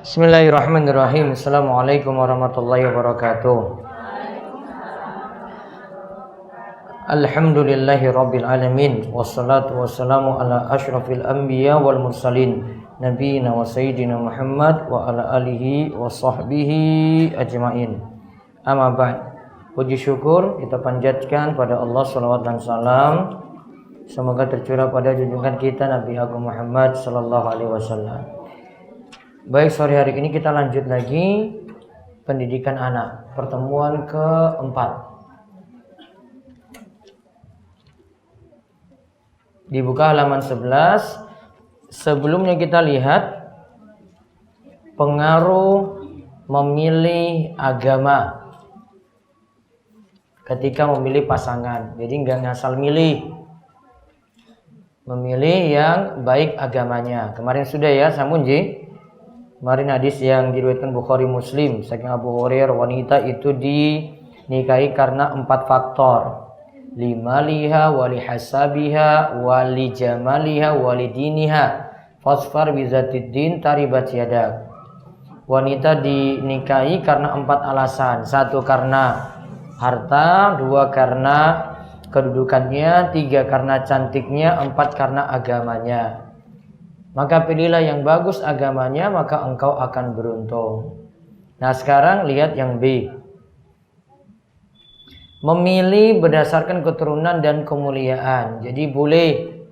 Bismillahirrahmanirrahim. Assalamualaikum warahmatullahi wabarakatuh. Alhamdulillahi rabbil alamin. Wassalatu wassalamu ala ashrafil anbiya wal mursalin, nabiyina wa sayyidina Muhammad wa ala alihi wa sahbihi ajma'in. Amma ba'd. Puji syukur kita panjatkan pada Allah, salawat dan salam semoga tercurah pada junjungan kita Nabi Agung Muhammad sallallahu alaihi wasallam. Baik, sore hari ini kita lanjut lagi pendidikan anak, pertemuan keempat. Dibuka halaman 11. Sebelumnya kita lihat pengaruh memilih agama ketika memilih pasangan. Jadi nggak ngasal milih, memilih yang baik agamanya. Kemarin sudah ya, Samunji. Kemarin hadis yang diriwayatkan Bukhari Muslim, saking Abu Hurairah, wanita itu dinikahi karena 4 faktor. Limaliha walihasabiha walijamaliha walidiniha fasfar bizatiddin taribat yadak. Wanita dinikahi karena 4 alasan. 1 karena harta, 2 karena kedudukannya, 3 karena cantiknya, 4 karena agamanya. Maka pilihlah yang bagus agamanya, maka engkau akan beruntung. Nah, sekarang lihat yang B. Memilih berdasarkan keturunan dan kemuliaan. Jadi boleh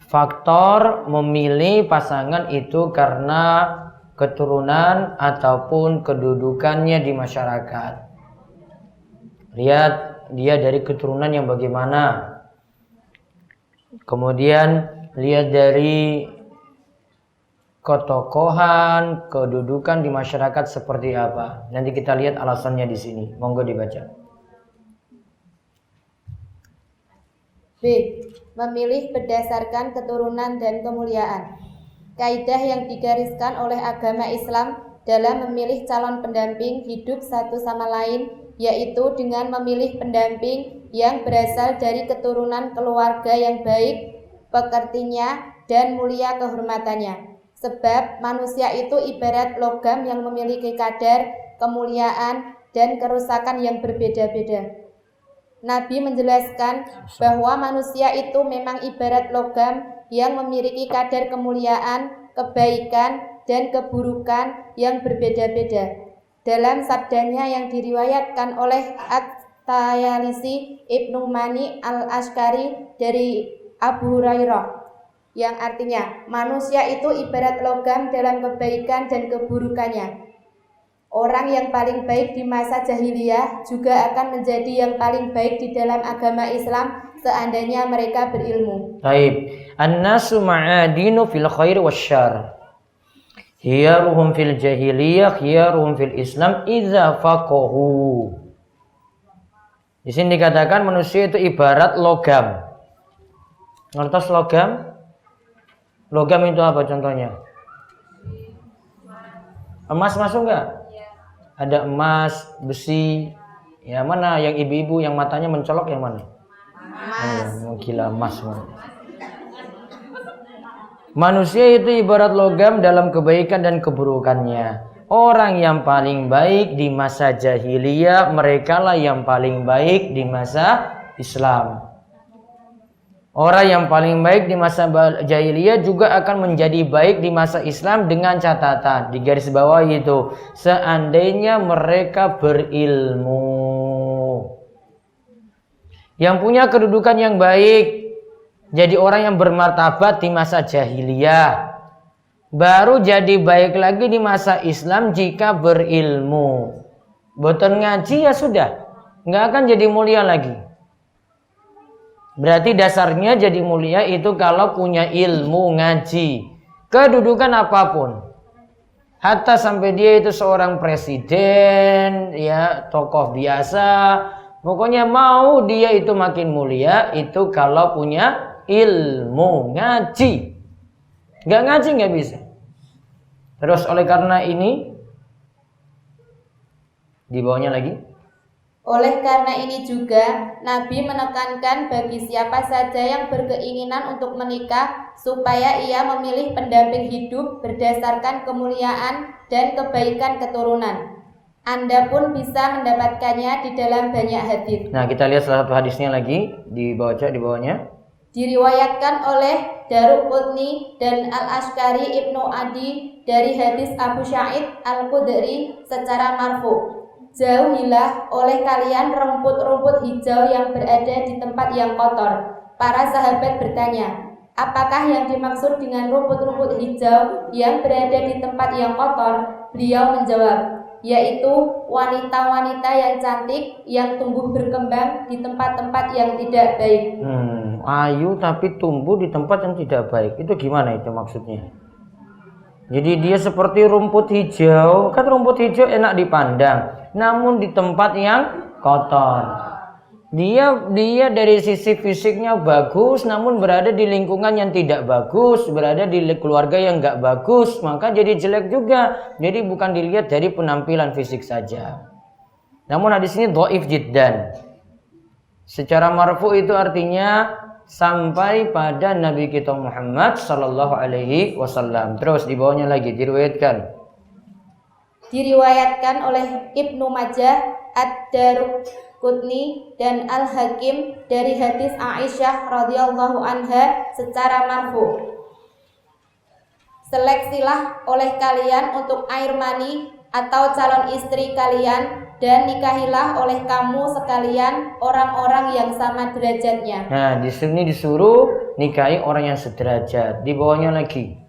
faktor memilih pasangan itu karena keturunan ataupun kedudukannya di masyarakat. Lihat dia dari keturunan yang bagaimana. Kemudian lihat dari ketokohan, kedudukan di masyarakat seperti apa. Nanti kita lihat alasannya di sini. Monggo dibaca. B. Memilih berdasarkan keturunan dan kemuliaan. Kaidah yang digariskan oleh agama Islam dalam memilih calon pendamping hidup satu sama lain, yaitu dengan memilih pendamping yang berasal dari keturunan keluarga yang baik, pekertinya, dan mulia kehormatannya. Sebab manusia itu ibarat logam yang memiliki kadar, kemuliaan, dan kerusakan yang berbeda-beda. Nabi menjelaskan bahwa manusia itu memang ibarat logam yang memiliki kadar kemuliaan, kebaikan, dan keburukan yang berbeda-beda. Dalam sabdanya yang diriwayatkan oleh At-Tayalisi Ibnu Mani Al-Ashkari dari Abu Hurairah, yang artinya manusia itu ibarat logam dalam kebaikan dan keburukannya. Orang yang paling baik di masa jahiliyah juga akan menjadi yang paling baik di dalam agama Islam seandainya mereka berilmu. Baik, an-nasu ma'adinu fil khair wasyarr. Khiyaruhum fil jahiliyah, khiyaruhum fil Islam idza faqahu. Di sini dikatakan manusia itu ibarat logam. Ngertos logam? Logam itu apa contohnya? Emas masuk enggak? Ada emas, besi. Ya, mana yang ibu-ibu yang matanya mencolok yang mana? Emas. Gila emas. Manusia itu ibarat logam dalam kebaikan dan keburukannya. Orang yang paling baik di masa jahiliyah, merekalah yang paling baik di masa Islam. Orang yang paling baik di masa jahiliyah juga akan menjadi baik di masa Islam dengan catatan di garis bawah itu seandainya mereka berilmu. Yang punya kedudukan yang baik, jadi orang yang bermartabat di masa jahiliyah, baru jadi baik lagi di masa Islam jika berilmu. Boten ngaji ya sudah, nggak akan jadi mulia lagi. Berarti dasarnya jadi mulia itu kalau punya ilmu, ngaji, kedudukan apapun. Hatta sampai dia itu seorang presiden, ya tokoh biasa, pokoknya mau dia itu makin mulia itu kalau punya ilmu, ngaji. Nggak ngaji nggak bisa. Terus oleh karena ini, di bawahnya lagi, Oleh karena ini juga, Nabi menekankan bagi siapa saja yang berkeinginan untuk menikah supaya ia memilih pendamping hidup berdasarkan kemuliaan dan kebaikan keturunan. Anda pun bisa mendapatkannya di dalam banyak hadis. Nah, kita lihat salah satu hadisnya lagi dibaca di bawahnya. Diriwayatkan oleh Daruqutni dan Al-Ashkari Ibnu Adi dari hadis Abu Sa'id Al-Khudri secara marfu. Jauhilah oleh kalian rumput-rumput hijau yang berada di tempat yang kotor. Para sahabat bertanya, apakah yang dimaksud dengan rumput-rumput hijau yang berada di tempat yang kotor? Beliau menjawab, yaitu wanita-wanita yang cantik yang tumbuh berkembang di tempat-tempat yang tidak baik. Ayu tapi tumbuh di tempat yang tidak baik. Itu gimana itu maksudnya? Jadi dia seperti rumput hijau. Kan rumput hijau enak dipandang, namun di tempat yang kotor. Dia dari sisi fisiknya bagus, namun berada di lingkungan yang tidak bagus, berada di keluarga yang enggak bagus, maka jadi jelek juga. Jadi bukan dilihat dari penampilan fisik saja. Namun hadis ini dhaif jiddan. Secara marfu itu artinya sampai pada Nabi kita Muhammad sallallahu alaihi wasallam. Terus di bawahnya lagi diriwayatkan oleh Ibnu Majah, Ad-Daruqutni dan Al-Hakim dari hadis Aisyah radhiyallahu anha secara marfu. Seleksilah oleh kalian untuk air mani atau calon istri kalian dan nikahilah oleh kamu sekalian orang-orang yang sama derajatnya. Nah, di sini disuruh nikahi orang yang sederajat. Di bawahnya lagi.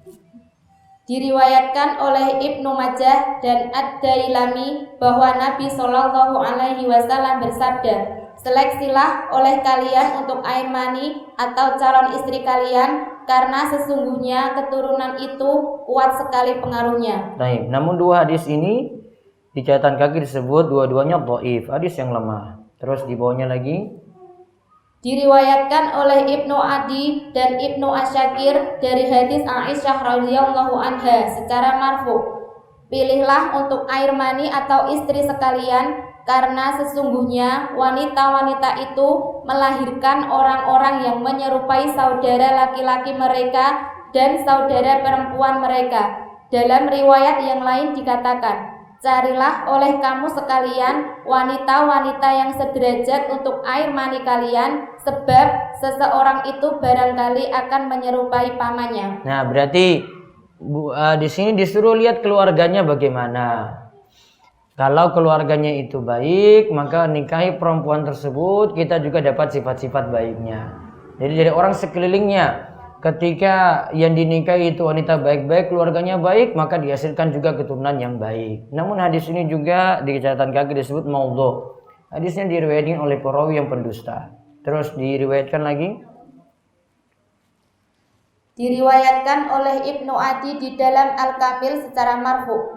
Diriwayatkan oleh Ibnu Majah dan Ad-Dailami bahwa Nabi Shallallahu Alaihi Wasallam bersabda, seleksilah oleh kalian untuk air mani atau calon istri kalian karena sesungguhnya keturunan itu kuat sekali pengaruhnya. Baik, namun dua hadis ini di catatan kaki disebut dua-duanya dhaif, hadis yang lemah. Terus di bawahnya lagi. Diriwayatkan oleh Ibnu Adi dan Ibnu Asyakir dari hadis Aisyah radhiyallahu anha secara marfu. Pilihlah untuk air mani atau istri sekalian karena sesungguhnya wanita-wanita itu melahirkan orang-orang yang menyerupai saudara laki-laki mereka dan saudara perempuan mereka. Dalam riwayat yang lain dikatakan, carilah oleh kamu sekalian wanita-wanita yang sederajat untuk air mani kalian, sebab seseorang itu barangkali akan menyerupai pamannya. Nah, berarti di sini disuruh lihat keluarganya bagaimana. Kalau keluarganya itu baik, maka nikahi perempuan tersebut, kita juga dapat sifat-sifat baiknya. Jadi dari orang sekelilingnya, ketika yang dinikahi itu wanita baik-baik, keluarganya baik, maka dihasilkan juga keturunan yang baik. Namun hadis ini juga di catatan kaki disebut maudhu. Hadisnya diriwayatkan oleh perawi yang pendusta. Terus diriwayatkan lagi. Diriwayatkan oleh Ibnu Adi di dalam Al-Kamil secara marfu.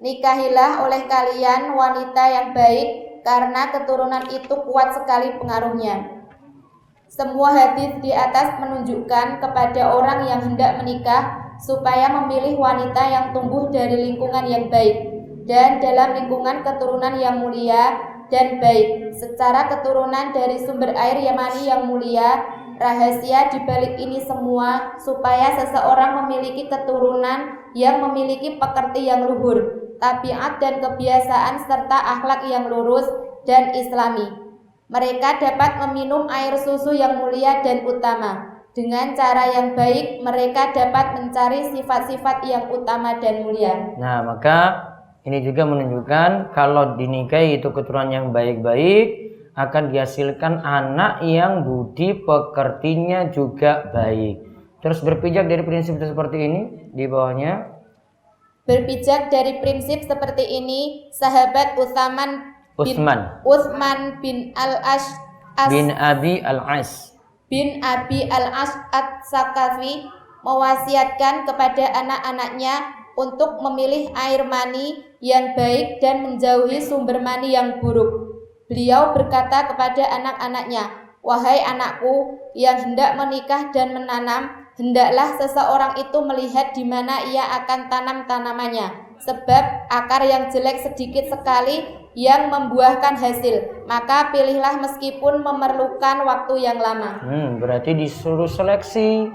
Nikahilah oleh kalian wanita yang baik karena keturunan itu kuat sekali pengaruhnya. Semua hadis di atas menunjukkan kepada orang yang hendak menikah supaya memilih wanita yang tumbuh dari lingkungan yang baik dan dalam lingkungan keturunan yang mulia dan baik. Secara keturunan dari sumber air Yamani yang mulia, rahasia di balik ini semua supaya seseorang memiliki keturunan yang memiliki pekerti yang luhur, tabiat dan kebiasaan serta akhlak yang lurus dan islami. Mereka dapat meminum air susu yang mulia dan utama. Dengan cara yang baik, mereka dapat mencari sifat-sifat yang utama dan mulia. Nah, maka ini juga menunjukkan kalau dinikahi itu keturunan yang baik-baik, akan dihasilkan anak yang budi pekertinya juga baik. Terus berpijak dari prinsip seperti ini di bawahnya. Berpijak dari prinsip seperti ini, sahabat Utsman bin Abi Al-As At-Sakafi mewasiatkan kepada anak-anaknya untuk memilih air mani yang baik dan menjauhi sumber mani yang buruk. Beliau berkata kepada anak-anaknya, wahai anakku yang hendak menikah dan menanam, hendaklah seseorang itu melihat di mana ia akan tanam tanamannya, sebab akar yang jelek sedikit sekali yang membuahkan hasil, maka pilihlah meskipun memerlukan waktu yang lama. Berarti disuruh seleksi.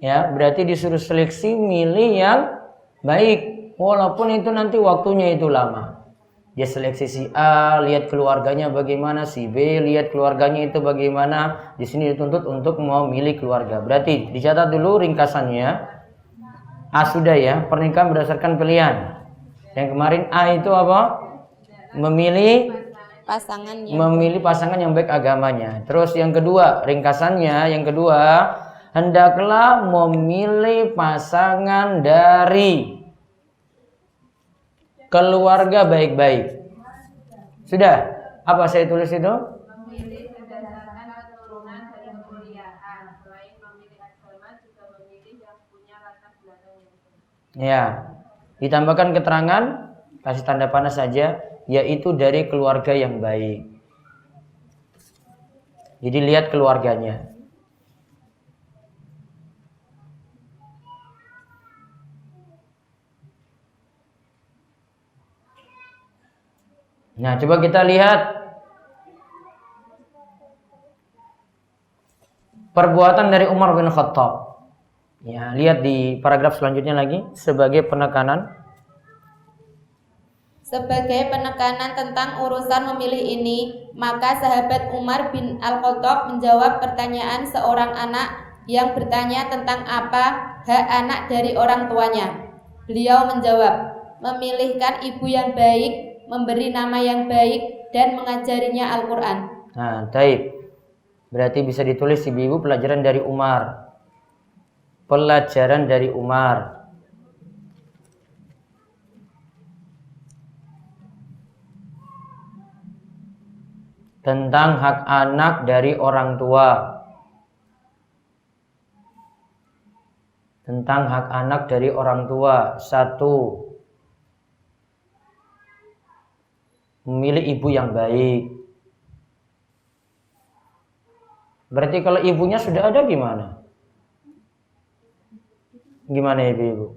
Ya, berarti disuruh seleksi milih yang baik, walaupun itu nanti waktunya itu lama. Dia seleksi si A, lihat keluarganya bagaimana, si B, lihat keluarganya itu bagaimana. Di sini dituntut untuk memilih keluarga. Berarti dicatat dulu ringkasannya. A sudah ya, pernikahan berdasarkan pilihan. Yang kemarin A itu apa? Memilih pasangan yang baik agamanya. Terus yang kedua, ringkasannya yang kedua, hendaklah memilih pasangan dari keluarga baik-baik. Sudah? Apa saya tulis itu? Memilih berdasarkan keturunan dan kemuliaan. Selain memilih agama, juga memilih yang punya latar belakang yang baik. Ya. Ditambahkan keterangan, kasih tanda panah saja, yaitu dari keluarga yang baik. Jadi lihat keluarganya. Nah, coba kita lihat perbuatan dari Umar bin Khattab. Ya, lihat di paragraf selanjutnya lagi sebagai penekanan. Sebagai penekanan tentang urusan memilih ini, maka sahabat Umar bin Al-Khattab menjawab pertanyaan seorang anak yang bertanya tentang apa hak anak dari orang tuanya. Beliau menjawab, memilihkan ibu yang baik, memberi nama yang baik, dan mengajarinya Al-Quran. Nah, taib. Berarti bisa ditulis ibu-ibu pelajaran dari Umar. Pelajaran dari Umar. Tentang hak anak dari orang tua. Tentang hak anak dari orang tua. 1. Memilih ibu yang baik. Berarti kalau ibunya sudah ada gimana? Gimana ibu-ibu?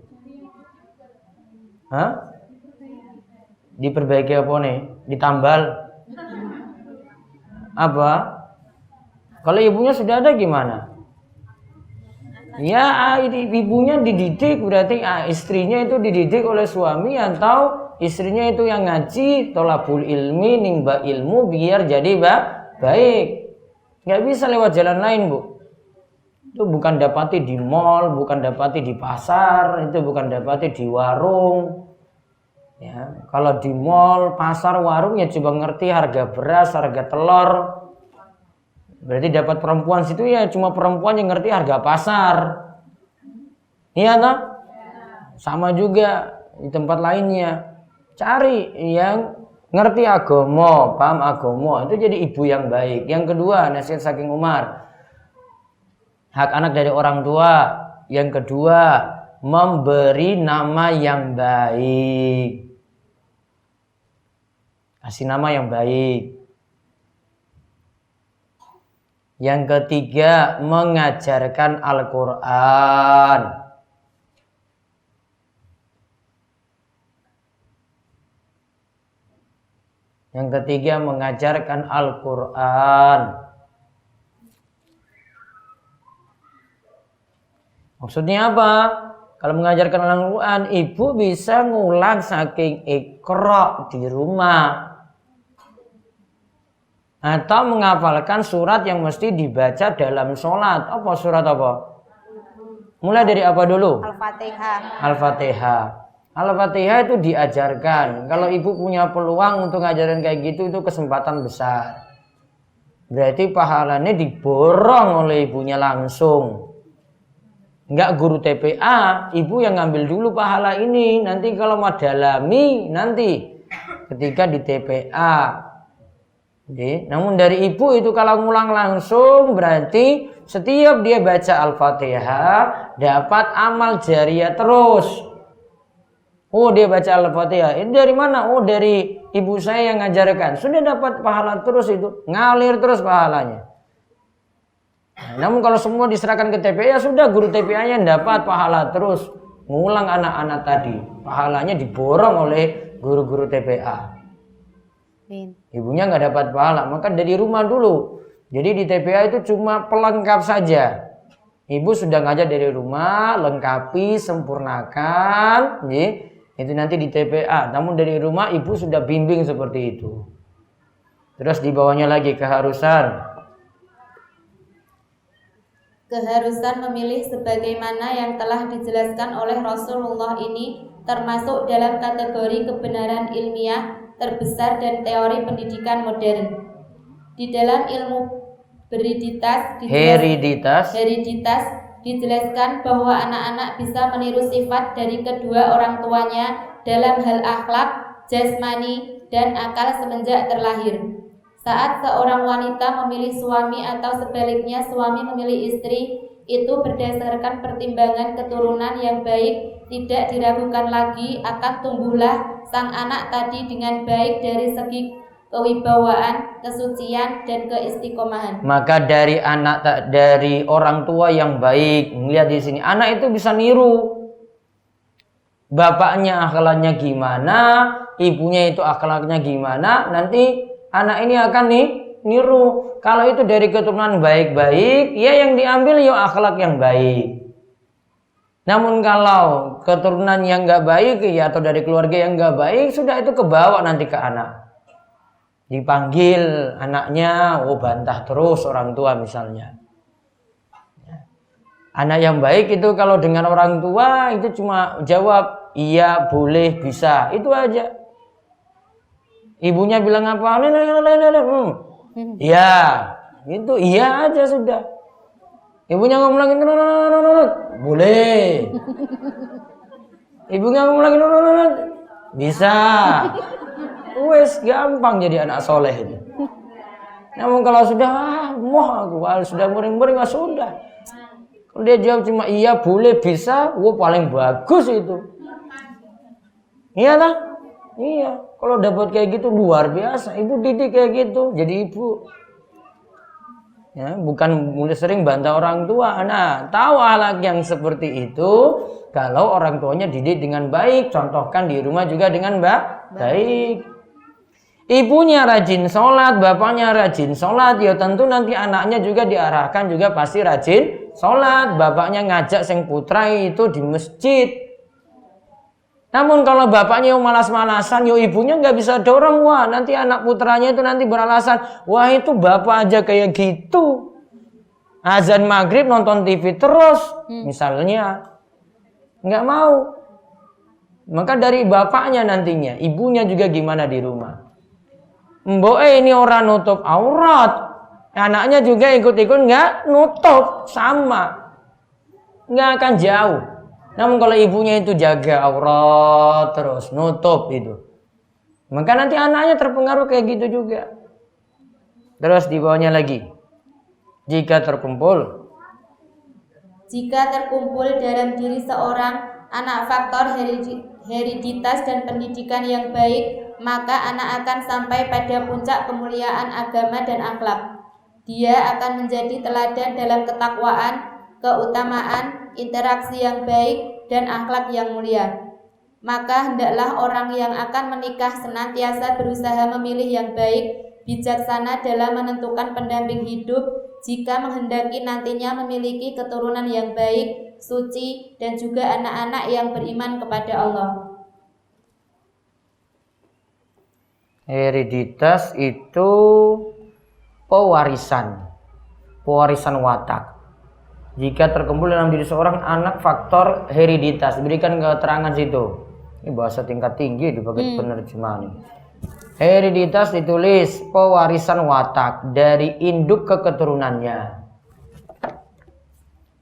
Hah? Diperbaiki apa nih? Ditambal? Apa? Kalau ibunya sudah ada gimana? Ya, ibunya dididik, berarti istrinya itu dididik oleh suami atau istrinya itu yang ngaji, tolabul ilmi, nimba ilmu biar jadi baik. Nggak bisa lewat jalan lain, Bu. Itu bukan dapati di mall, bukan dapati di pasar, itu bukan dapati di warung. Ya, kalau di mall, pasar, warung ya coba ngerti harga beras, harga telur. Berarti dapat perempuan situ ya cuma perempuan yang ngerti harga pasar. Iya toh? Sama juga di tempat lainnya. Cari yang ngerti agama, paham agama, itu jadi ibu yang baik. Yang kedua, nasihat saking Umar. Hak anak dari orang tua. Yang kedua, memberi nama yang baik. Kasih nama yang baik. Yang ketiga, mengajarkan Al-Quran. Yang ketiga, mengajarkan Al-Quran. Maksudnya apa? Kalau mengajarkan Al-Quran, ibu bisa ngulang saking Iqra di rumah. Atau menghafalkan surat yang mesti dibaca dalam sholat. Apa surat apa? Mulai dari apa dulu? Al-Fatihah. Al-Fatihah. Al-Fatihah itu diajarkan. Kalau ibu punya peluang untuk ngajarin kayak gitu, itu kesempatan besar. Berarti pahalanya diborong oleh ibunya langsung. Enggak guru TPA, ibu yang ngambil dulu pahala ini. Nanti kalau mau dalami, nanti ketika di TPA. Jadi, namun dari ibu itu kalau ngulang langsung berarti setiap dia baca Al-Fatihah dapat amal jariah terus. Oh, dia baca Al-Fatihah. Ini dari mana? Oh, dari ibu saya yang ngajarkan. Sudah dapat pahala terus itu. Ngalir terus pahalanya. Nah, namun kalau semua diserahkan ke TPA, ya sudah guru TPA-nya dapat pahala terus. Ngulang anak-anak tadi. Pahalanya diborong oleh guru-guru TPA. Ibunya nggak dapat pahala, maka dari rumah dulu. Jadi di TPA itu cuma pelengkap saja. Ibu sudah ngajar dari rumah, lengkapi, sempurnakan, itu nanti di TPA. Namun dari rumah ibu sudah bimbing seperti itu. Terus di bawahnya lagi keharusan memilih sebagaimana yang telah dijelaskan oleh Rasulullah ini termasuk dalam kategori kebenaran ilmiah terbesar dan teori pendidikan modern. Di dalam ilmu heriditas dijelaskan bahwa anak-anak bisa meniru sifat dari kedua orang tuanya dalam hal akhlak, jasmani, dan akal semenjak terlahir. Saat seorang wanita memilih suami atau sebaliknya suami memilih istri, itu berdasarkan pertimbangan keturunan yang baik, tidak diragukan lagi akan tumbuhlah sang anak tadi dengan baik dari segi kewibawaan, kesucian, dan keistiqomahan. Maka dari orang tua yang baik, melihat di sini anak itu bisa niru bapaknya akhlaknya gimana, ibunya itu akhlaknya gimana, nanti anak ini akan niru. Kalau itu dari keturunan baik-baik, ya yang diambil ya akhlak yang baik. Namun kalau keturunan yang nggak baik ya atau dari keluarga yang nggak baik, sudah itu kebawa nanti ke anak. Dipanggil anaknya, bantah terus orang tua misalnya. Anak yang baik itu kalau dengan orang tua itu cuma jawab iya, boleh, bisa, itu aja. Ibunya bilang apa? Ya, itu iya aja sudah. Ibunya ngomong lagi, boleh. Ibunya ngomong lagi, bisa. Wes gampang jadi anak soleh itu. Namun kalau sudah sudah muring-muring sudah. Kalau dia jawab cuma iya, boleh, bisa, paling bagus itu. Iya lah, iya. Kalau dapat kayak gitu luar biasa. Ibu didik kayak gitu, jadi ibu. Ya, bukan mulai sering bantah orang tua. Nah, tahu akhlak yang seperti itu kalau orang tuanya didik dengan baik, contohkan di rumah juga dengan baik. Ibunya rajin sholat, bapaknya rajin sholat, ya tentu nanti anaknya juga diarahkan juga pasti rajin sholat. Bapaknya ngajak sang putra itu di masjid. Namun kalau bapaknya yang malas-malasan, ibunya nggak bisa dorong, nanti anak putranya itu nanti beralasan, itu bapak aja kayak gitu. Azan maghrib nonton TV terus, misalnya, nggak mau. Maka dari bapaknya nantinya, ibunya juga gimana di rumah. Mbok ini orang nutup aurat, anaknya juga ikut-ikut nggak nutup, sama, nggak akan jauh. Namun kalau ibunya itu jaga aurat terus nutup itu, maka nanti anaknya terpengaruh kayak gitu juga. Terus di bawahnya lagi, jika terkumpul dalam diri seorang anak faktor heriditas dan pendidikan yang baik, maka anak akan sampai pada puncak kemuliaan agama dan akhlak. Dia akan menjadi teladan dalam ketakwaan, keutamaan, interaksi yang baik, dan akhlak yang mulia. Maka hendaklah orang yang akan menikah senantiasa berusaha memilih yang baik, bijaksana dalam menentukan pendamping hidup, jika menghendaki nantinya memiliki keturunan yang baik, suci, dan juga anak-anak yang beriman kepada Allah. Heriditas itu pewarisan watak. Jika terkumpul dalam diri seorang anak faktor heriditas, berikan keterangan situ. Ini bahasa tingkat tinggi di bagian penerjemahan ini. Heriditas ditulis pewarisan watak dari induk ke keturunannya.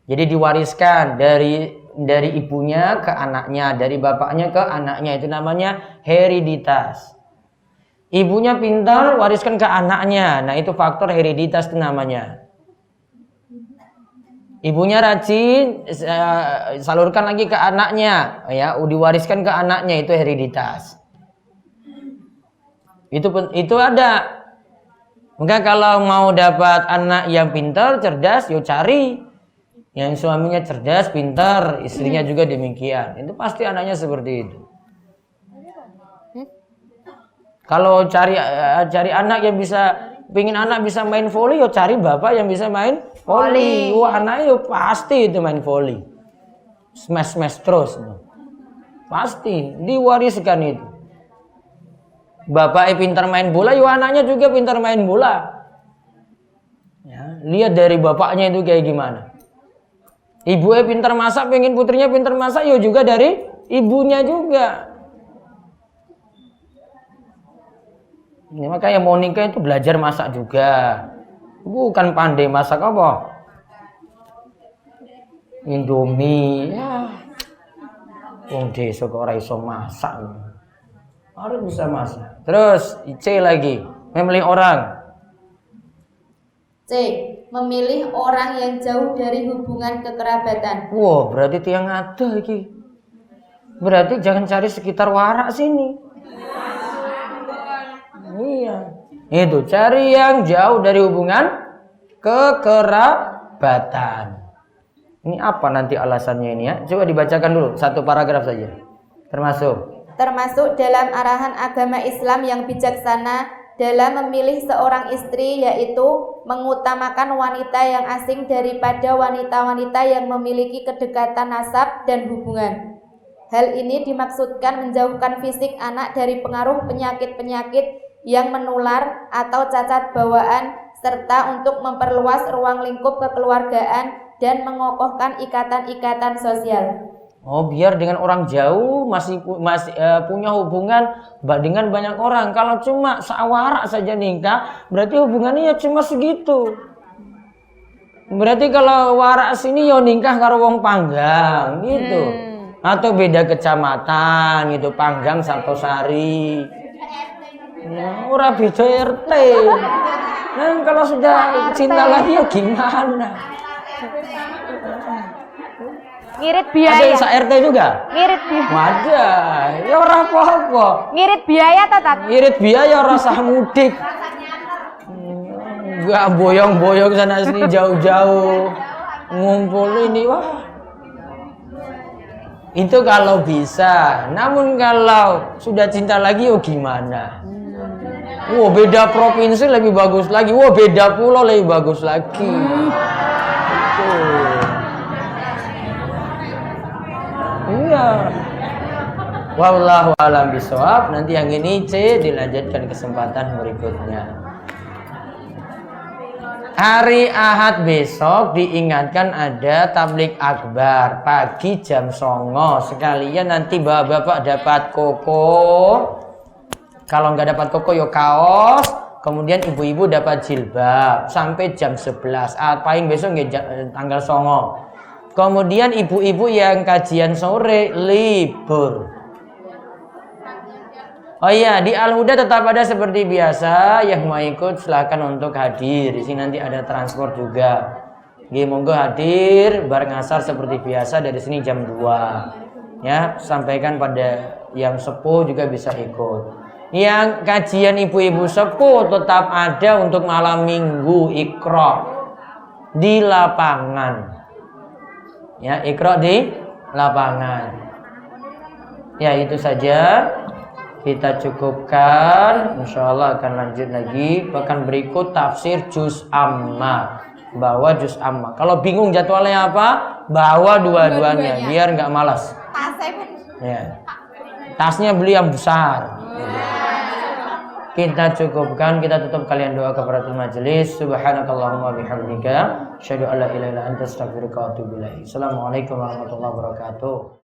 Jadi diwariskan dari ibunya ke anaknya, dari bapaknya ke anaknya, itu namanya heriditas. Ibunya pintar, wariskan ke anaknya. Nah, itu faktor heriditas itu namanya. Ibunya rajin, salurkan lagi ke anaknya, ya, diwariskan ke anaknya, itu heriditas. Itu ada. Maka kalau mau dapat anak yang pintar, cerdas, cari yang suaminya cerdas, pintar, istrinya juga demikian. Itu pasti anaknya seperti itu. Kalau cari anak yang pingin anak bisa main voli, yo cari bapak yang bisa main voli. Wah, anaknya yo pasti itu main voli. Smash terus. Pasti diwariskan itu. Bapaknya pintar main bola, yo anaknya juga pintar main bola. Ya, lihat dari bapaknya itu kayak gimana. Ibunya pintar masak, pengen putrinya pintar masak, yo juga dari ibunya juga. Ini makanya mau nikah itu belajar masak juga. Bukan pandai masak apa? Indomie. Ya. Wong desa kok ora iso masak. Harus bisa masak. Terus C lagi, memilih orang. C. Memilih orang yang jauh dari hubungan kekerabatan. Wow, berarti tiang ada iki. Berarti jangan cari sekitar warak sini. Iya. Itu cari yang jauh dari hubungan kekerabatan. Ini apa nanti alasannya ini ya? Coba dibacakan dulu satu paragraf saja. Termasuk dalam arahan agama Islam yang bijaksana dalam memilih seorang istri, yaitu mengutamakan wanita yang asing daripada wanita-wanita yang memiliki kedekatan nasab dan hubungan. Hal ini dimaksudkan menjauhkan fisik anak dari pengaruh penyakit-penyakit yang menular atau cacat bawaan, serta untuk memperluas ruang lingkup kekeluargaan dan mengokohkan ikatan-ikatan sosial. Oh, biar dengan orang jauh masih punya hubungan dengan banyak orang. Kalau cuma sawarak saja nikah, berarti hubungannya ya cuma segitu. Berarti kalau warak sini yo nikah karo wong Panggang gitu. Atau beda kecamatan gitu, Panggang Sartosari. Ya, ora beda RT. Nah, kalau sudah cinta lagi ya gimana? Ngirit biaya. Ada yang RT juga? Ngirit biaya. Wadah, ya ora apa-apa. Ngirit biaya tatat. Ngirit biaya rasa mudik. Gak boyong-boyong sana sini jauh-jauh. Ngumpul ini wah. Itu kalau bisa. Namun kalau sudah cinta lagi oh gimana? Wah, beda provinsi lebih bagus lagi. Wah, beda pulau lebih bagus lagi. Iya. Wallahu a'lam bishawab. Nanti yang ini C dilanjutkan kesempatan berikutnya. Hari Ahad besok diingatkan ada tablik akbar pagi jam 09.00. Sekalian nanti bapak-bapak dapat koko. Kalau nggak dapat koko yo kaos. Kemudian ibu-ibu dapat jilbab sampai jam 11. Paling besok nggak tanggal 09.00. Kemudian ibu-ibu yang kajian sore libur. Oh iya, di Al-Huda tetap ada seperti biasa. Yang mau ikut silakan untuk hadir. Di sini nanti ada transport juga. Monggo hadir bareng asar seperti biasa dari sini jam 2. Ya, sampaikan pada yang sepuh juga bisa ikut. Yang kajian ibu-ibu sepuh tetap ada untuk malam minggu Iqra di lapangan. Ya, Iqra di lapangan. Ya, itu saja. Kita cukupkan. Insyaallah akan lanjut lagi. Bahkan berikut tafsir juz amma. Bawa juz amma. Kalau bingung jadwalnya apa, bawa dua-duanya biar nggak malas. Ya. Tasnya beli yang besar. Kita cukupkan, kita tutup kalian doa kafaratul majelis. Subhanakallahumma bihamdika asyhadu an la ilaha illa anta astaghfiruka wa atubu ilaik. Assalamualaikum warahmatullahi wabarakatuh.